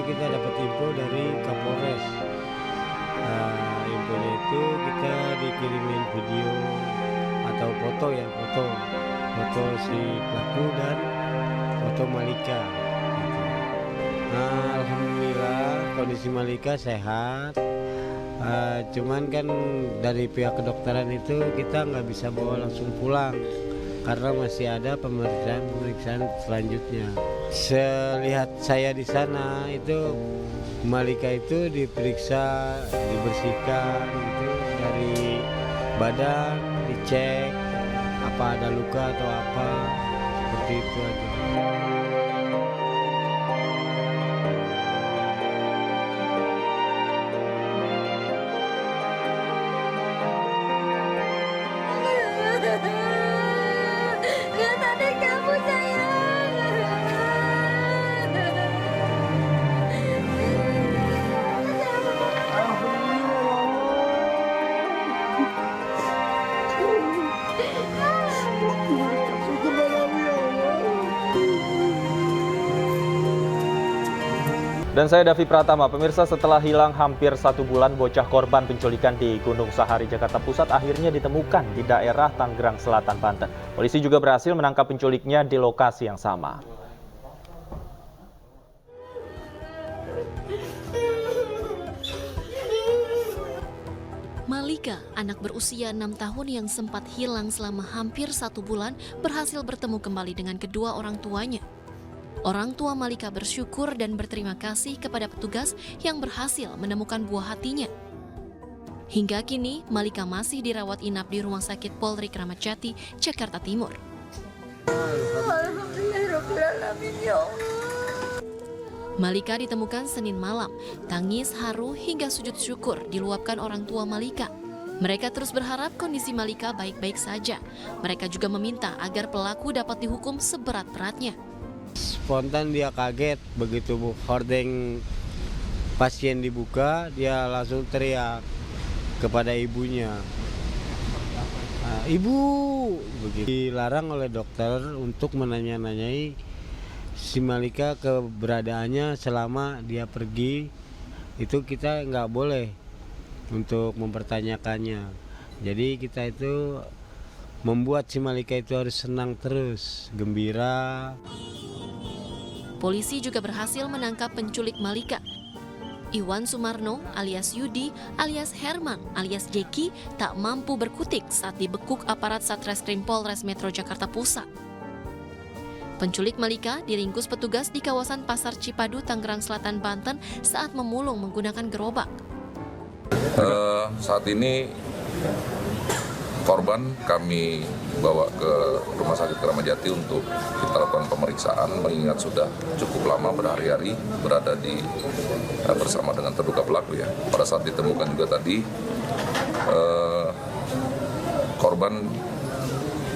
kita dapat info dari Kapolres. Infonya itu kita dikirimin video atau foto foto si pelaku dan foto Malika. Alhamdulillah kondisi Malika sehat. Cuman kan dari pihak kedokteran itu kita nggak bisa bawa langsung pulang karena masih ada pemeriksaan selanjutnya. Selihat saya di sana itu Malika itu diperiksa, dibersihkan gitu dari badan, dicek apa ada luka atau apa, seperti itu aja. Lihat adik kamu sayang. Dan saya Davi Pratama, pemirsa, setelah hilang hampir 1 bulan, bocah korban penculikan di Gunung Sahari, Jakarta Pusat akhirnya ditemukan di daerah Tanggerang Selatan, Banten. Polisi juga berhasil menangkap penculiknya di lokasi yang sama. Malika, anak berusia 6 tahun yang sempat hilang selama hampir 1 bulan, berhasil bertemu kembali dengan kedua orang tuanya. Orang tua Malika bersyukur dan berterima kasih kepada petugas yang berhasil menemukan buah hatinya. Hingga kini, Malika masih dirawat inap di Rumah Sakit Polri Kramat Jati, Jakarta Timur. Alhamdulillahirrahmanirrahim, ya Allah. Malika ditemukan Senin malam, tangis haru hingga sujud syukur diluapkan orang tua Malika. Mereka terus berharap kondisi Malika baik-baik saja. Mereka juga meminta agar pelaku dapat dihukum seberat-beratnya. Spontan dia kaget, begitu hordeng pasien dibuka, dia langsung teriak kepada ibunya. Ibu, begitu. Dilarang oleh dokter untuk menanya-nanyai si Malika keberadaannya selama dia pergi. Itu kita nggak boleh untuk mempertanyakannya. Jadi kita itu membuat si Malika itu harus senang terus, gembira. Polisi juga berhasil menangkap penculik Malika. Iwan Sumarno alias Yudi alias Herman alias Jeki tak mampu berkutik saat dibekuk aparat Satreskrim Polres Metro Jakarta Pusat. Penculik Malika diringkus petugas di kawasan Pasar Cipadu, Tanggerang Selatan, Banten saat memulung menggunakan gerobak. Saat ini korban kami bawa ke Rumah Sakit Kramat Jati untuk kita lakukan pemeriksaan, mengingat sudah cukup lama berhari-hari berada bersama dengan terduga pelaku ya. Pada saat ditemukan juga tadi korban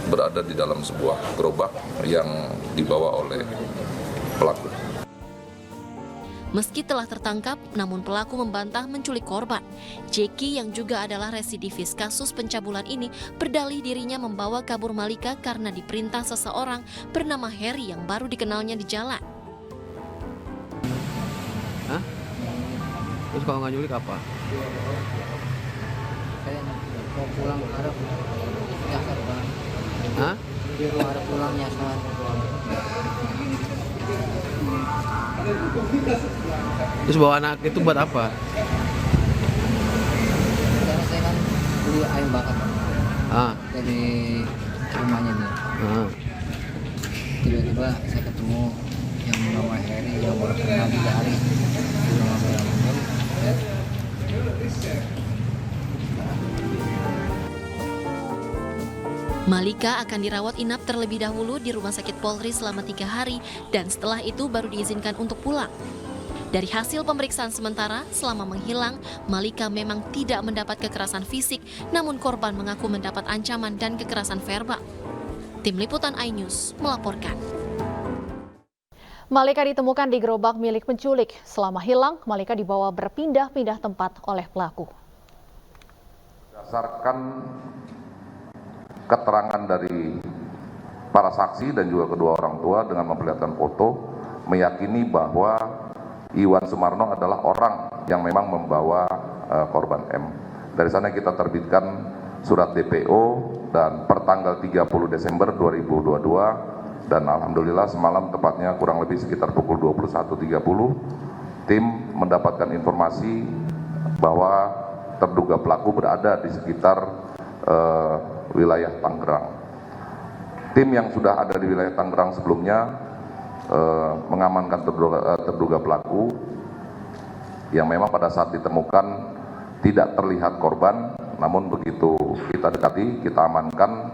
berada di dalam sebuah gerobak yang dibawa oleh pelaku. Meski telah tertangkap, namun pelaku membantah menculik korban. Jeki yang juga adalah residivis kasus pencabulan ini berdalih dirinya membawa kabur Malika karena diperintah seseorang bernama Harry yang baru dikenalnya di jalan. Hah? Terus kalau nggak nyulik apa? Saya mau pulang ada nyasar Bang. Hah? Di rumah ada pulang nyasar. Terus bawa anak itu buat apa? Karena saya kan beli ayam bakar dari rumahnya nih. Tiba-tiba saya ketemu yang bernama Harry yang baru kenal 3 hari di rumah saya. Malika akan dirawat inap terlebih dahulu di Rumah Sakit Polri selama 3 hari dan setelah itu baru diizinkan untuk pulang. Dari hasil pemeriksaan sementara, selama menghilang, Malika memang tidak mendapat kekerasan fisik, namun korban mengaku mendapat ancaman dan kekerasan verbal. Tim Liputan iNews melaporkan. Malika ditemukan di gerobak milik penculik. Selama hilang, Malika dibawa berpindah-pindah tempat oleh pelaku. Berdasarkan keterangan dari para saksi dan juga kedua orang tua dengan memperlihatkan foto, meyakini bahwa Iwan Sumarno adalah orang yang memang membawa korban M. Dari sana kita terbitkan surat DPO dan per tanggal 30 Desember 2022 dan alhamdulillah semalam tepatnya kurang lebih sekitar pukul 21.30 tim mendapatkan informasi bahwa terduga pelaku berada di sekitar wilayah Tangerang. Tim yang sudah ada di wilayah Tangerang sebelumnya mengamankan terduga pelaku yang memang pada saat ditemukan tidak terlihat korban, namun begitu kita dekati, kita amankan,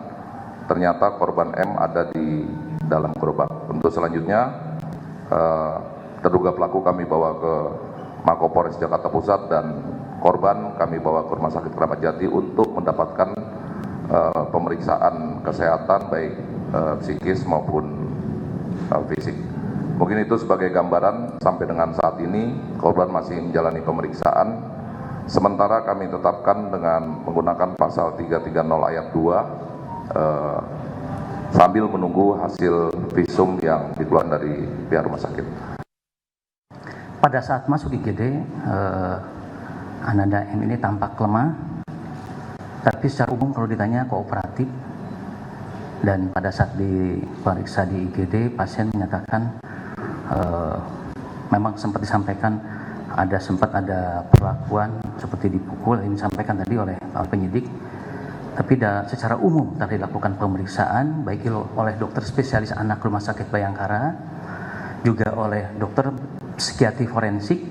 ternyata korban M ada di dalam gerobak. Untuk selanjutnya terduga pelaku kami bawa ke Mako Polres Jakarta Pusat dan korban kami bawa ke Rumah Sakit Kramat Jati untuk mendapatkan pemeriksaan kesehatan baik psikis maupun fisik. Mungkin itu sebagai gambaran sampai dengan saat ini korban masih menjalani pemeriksaan. Sementara kami tetapkan dengan menggunakan pasal 330 ayat 2 sambil menunggu hasil visum yang dikeluarkan dari pihak rumah sakit. Pada saat masuk IGD, Ananda M ini tampak lemah, tapi secara umum kalau ditanya kooperatif. Dan pada saat diperiksa di IGD, pasien menyatakan memang sempat disampaikan sempat ada perlakuan seperti dipukul, yang disampaikan tadi oleh penyidik. Tapi secara umum telah dilakukan pemeriksaan baik oleh dokter spesialis anak Rumah Sakit Bayangkara, juga oleh dokter psikiatri forensik,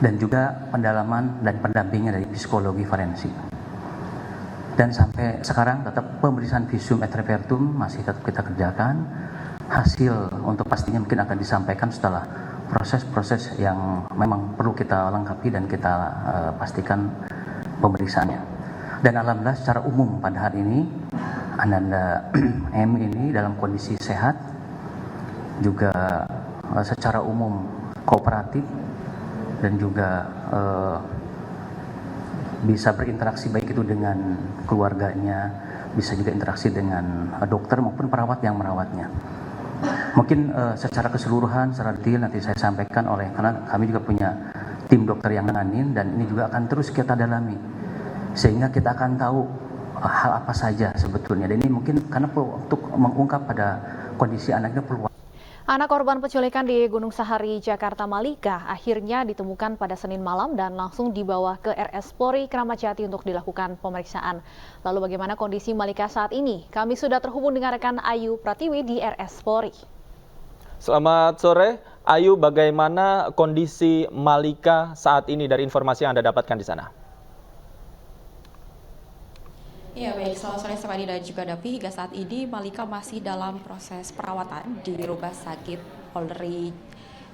dan juga pendalaman dan pendampingnya dari psikologi forensik. Dan sampai sekarang tetap pemeriksaan visum et repertum masih tetap kita kerjakan. Hasil untuk pastinya mungkin akan disampaikan setelah proses-proses yang memang perlu kita lengkapi dan kita pastikan pemeriksaannya. Dan alhamdulillah secara umum pada hari ini Ananda M ini dalam kondisi sehat, juga secara umum kooperatif dan juga bisa berinteraksi baik itu dengan keluarganya, bisa juga interaksi dengan dokter maupun perawat yang merawatnya. Mungkin secara keseluruhan, secara detail nanti saya sampaikan karena kami juga punya tim dokter yang menanganin dan ini juga akan terus kita dalami sehingga kita akan tahu hal apa saja sebetulnya. Dan ini mungkin karena untuk mengungkap pada kondisi anaknya perlu. Anak korban penculikan di Gunung Sahari, Jakarta Malika akhirnya ditemukan pada Senin malam dan langsung dibawa ke RS Polri Kramat Jati untuk dilakukan pemeriksaan. Lalu bagaimana kondisi Malika saat ini? Kami sudah terhubung dengan rekan Ayu Pratiwi di RS Polri. Selamat sore, Ayu. Bagaimana kondisi Malika saat ini dari informasi yang Anda dapatkan di sana? Ya baik, selamat sore Stefani dan juga Davi. Hingga saat ini Malika masih dalam proses perawatan di Rumah Sakit Polri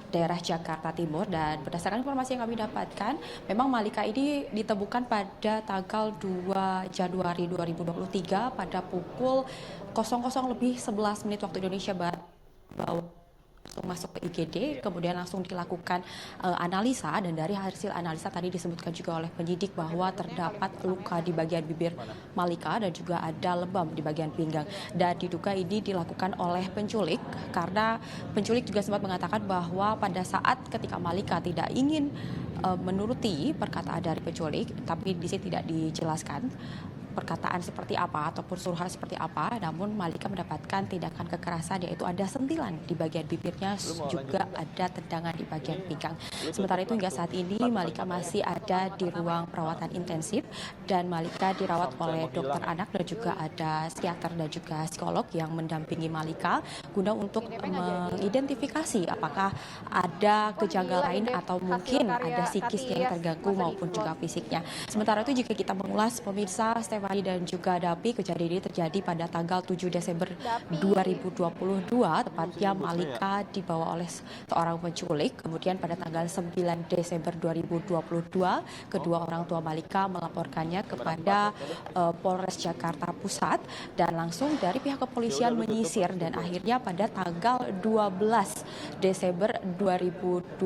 daerah Jakarta Timur, dan berdasarkan informasi yang kami dapatkan, memang Malika ini ditemukan pada tanggal 2 Januari 2023 pada pukul 00:11 waktu Indonesia Barat langsung masuk ke IGD, kemudian langsung dilakukan analisa, dan dari hasil analisa tadi disebutkan juga oleh penyidik bahwa terdapat luka di bagian bibir Malika dan juga ada lebam di bagian pinggang, dan diduga ini dilakukan oleh penculik karena penculik juga sempat mengatakan bahwa pada saat ketika Malika tidak ingin menuruti perkataan dari penculik, tapi di sini tidak dijelaskan perkataan seperti apa ataupun suruhan seperti apa, namun Malika mendapatkan tindakan kekerasan, yaitu ada sentilan di bagian bibirnya, juga ada tendangan di bagian pinggang. Sementara itu hingga saat ini Malika masih ada di ruang perawatan intensif dan Malika dirawat oleh dokter anak dan juga ada psikiater dan juga psikolog yang mendampingi Malika guna untuk mengidentifikasi apakah ada kejanggalan lain atau mungkin ada psikisnya yang terganggu maupun juga fisiknya. Sementara itu jika kita mengulas pemirsa dan juga Dapi, kejadian ini terjadi pada tanggal 7 Desember 2022, tepatnya Malika dibawa oleh seorang penculik. Kemudian pada tanggal 9 Desember 2022, kedua orang tua Malika melaporkannya kepada Polres Jakarta Pusat, dan langsung dari pihak kepolisian menyisir, dan akhirnya pada tanggal 12 Desember 2022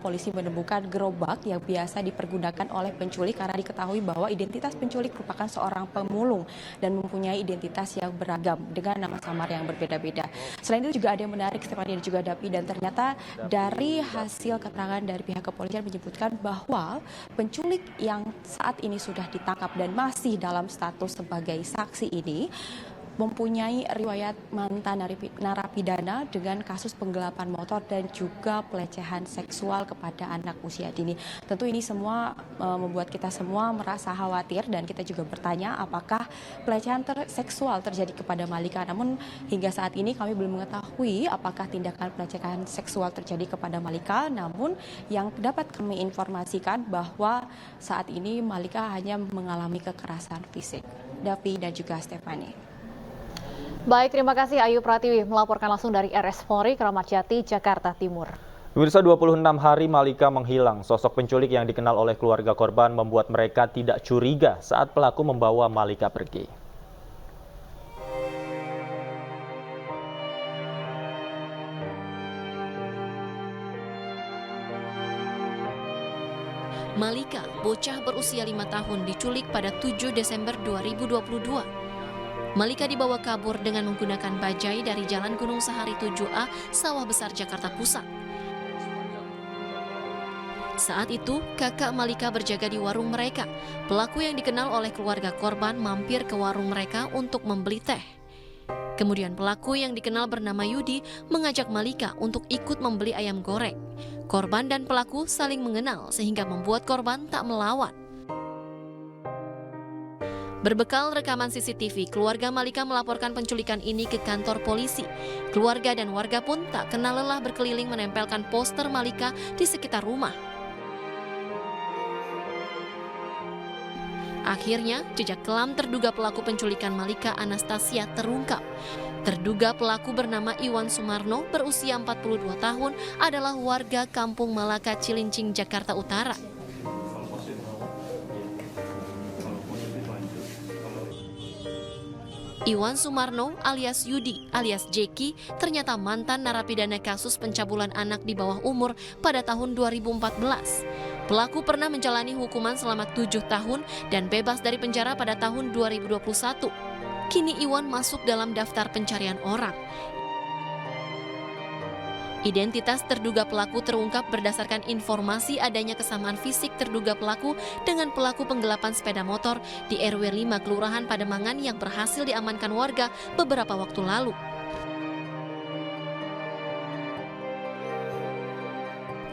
polisi menemukan gerobak yang biasa dipergunakan oleh penculik karena diketahui bahwa identitas penculik merupakan seorang pemulung dan mempunyai identitas yang beragam dengan nama samar yang berbeda-beda. Selain itu juga ada yang menarik, Stefani dan juga Dapi, dan ternyata dari hasil keterangan dari pihak kepolisian menyebutkan bahwa penculik yang saat ini sudah ditangkap dan masih dalam status sebagai saksi ini mempunyai riwayat mantan narapidana dengan kasus penggelapan motor dan juga pelecehan seksual kepada anak usia dini. Tentu ini semua membuat kita semua merasa khawatir dan kita juga bertanya apakah pelecehan seksual terjadi kepada Malika. Namun hingga saat ini kami belum mengetahui apakah tindakan pelecehan seksual terjadi kepada Malika. Namun yang dapat kami informasikan bahwa saat ini Malika hanya mengalami kekerasan fisik. Davi dan juga Stefani. Baik, terima kasih Ayu Pratiwi melaporkan langsung dari RS Polri Kramat Jati, Jakarta Timur. Pemirsa, 26 hari Malika menghilang. Sosok penculik yang dikenal oleh keluarga korban membuat mereka tidak curiga saat pelaku membawa Malika pergi. Malika, bocah berusia 5 tahun, diculik pada 7 Desember 2022. Malika dibawa kabur dengan menggunakan bajai dari Jalan Gunung Sahari 7A, Sawah Besar, Jakarta Pusat. Saat itu, kakak Malika berjaga di warung mereka. Pelaku yang dikenal oleh keluarga korban mampir ke warung mereka untuk membeli teh. Kemudian pelaku yang dikenal bernama Yudi mengajak Malika untuk ikut membeli ayam goreng. Korban dan pelaku saling mengenal sehingga membuat korban tak melawan. Berbekal rekaman CCTV, keluarga Malika melaporkan penculikan ini ke kantor polisi. Keluarga dan warga pun tak kenal lelah berkeliling menempelkan poster Malika di sekitar rumah. Akhirnya, jejak kelam terduga pelaku penculikan Malika Anastasia terungkap. Terduga pelaku bernama Iwan Sumarno, berusia 42 tahun, adalah warga Kampung Malaka, Cilincing, Jakarta Utara. Iwan Sumarno alias Yudi alias Jeki ternyata mantan narapidana kasus pencabulan anak di bawah umur pada tahun 2014. Pelaku pernah menjalani hukuman selama 7 tahun dan bebas dari penjara pada tahun 2021. Kini Iwan masuk dalam daftar pencarian orang. Identitas terduga pelaku terungkap berdasarkan informasi adanya kesamaan fisik terduga pelaku dengan pelaku penggelapan sepeda motor di RW 5 Kelurahan Pademangan yang berhasil diamankan warga beberapa waktu lalu.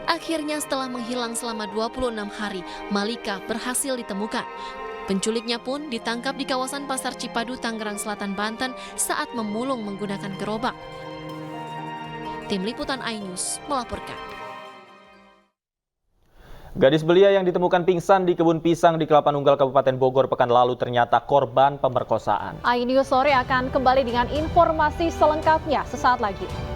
Akhirnya setelah menghilang selama 26 hari, Malika berhasil ditemukan. Penculiknya pun ditangkap di kawasan Pasar Cipadu, Tangerang Selatan, Banten saat memulung menggunakan gerobak. Tim Liputan iNews melaporkan. Gadis belia yang ditemukan pingsan di kebun pisang di Kelapa Nunggal, Kabupaten Bogor pekan lalu ternyata korban pemerkosaan. iNews sore akan kembali dengan informasi selengkapnya sesaat lagi.